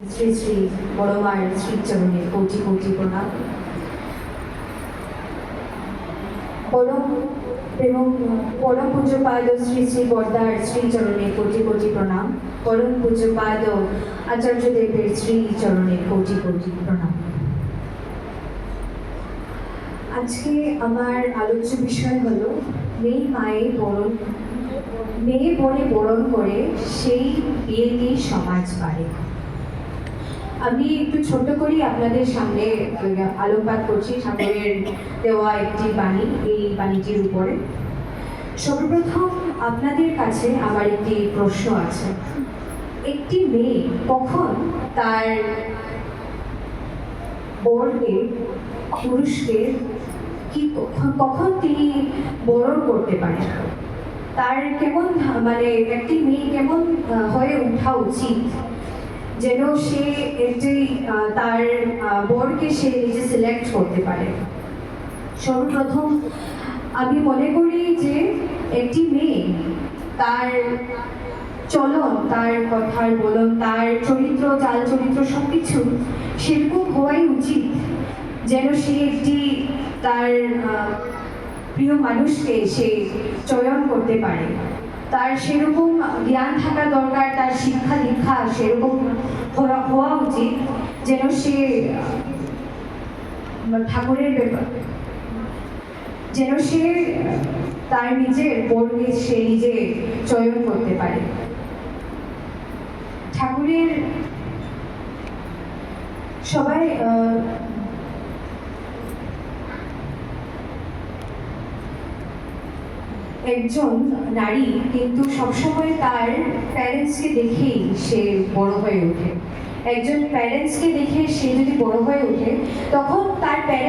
শ্রী শ্রী বড় মায়ের শ্রীচরণে কোটি কোটি প্রণাম। পরম পূজ্যপাদ শ্রী শ্রী বর্দার শ্রীচরণে কোটি কোটি প্রণাম। পরম পূজ্যপাদ আচার্যদেবের শ্রীচরণে কোটি কোটি প্রণাম। আজকে আমার আলোচ্য বিষয় হলো মেয়ে বরে বরণ করে সেই বিয়েতেই সমাজ পারে। আমি একটু ছোট করেই আপনাদের সামনে আলোকপাত করছি ঠাকুরের দেওয়া একটি বাণী, এই বাণীটির উপরে। সর্বপ্রথম আপনাদের কাছে আমার একটি প্রশ্ন আছে। একটি মেয়ে কখন তার বরকে, পুরুষকে কখন তিনি বরণ করতে পারেন? তার কেমন একটি মেয়ে কেমন হয়ে ওঠা উচিত যেন সে একটি তার বরকে সে নিজে সিলেক্ট করতে পারে? সর্বপ্রথম আমি মনে করি যে একটি মেয়ে তার চলন, তার কথার বলন, তার চরিত্র, চাল চরিত্র সবকিছু সেরকম হওয়াই উচিত যেন সে একটি তার প্রিয় মানুষকে সে চয়ন করতে পারে। তার সেরকম জ্ঞান থাকা দরকার, তার শিক্ষা দীক্ষা সেরকম হওয়া উচিত যেন সে ঠাকুরের ব্যাপার, যেন সে তার নিজের বরকে সে নিজে চয়ন করতে পারে। ঠাকুরের সবাই একজন নারী কিন্তু সবসময় তার প্যারেন্টসকে দেখেই সে বড় হয়ে ওঠে। একজন প্যারেন্টসকে দেখে সে যদি বড় হয়ে ওঠে তখন তার প্যারেন্টস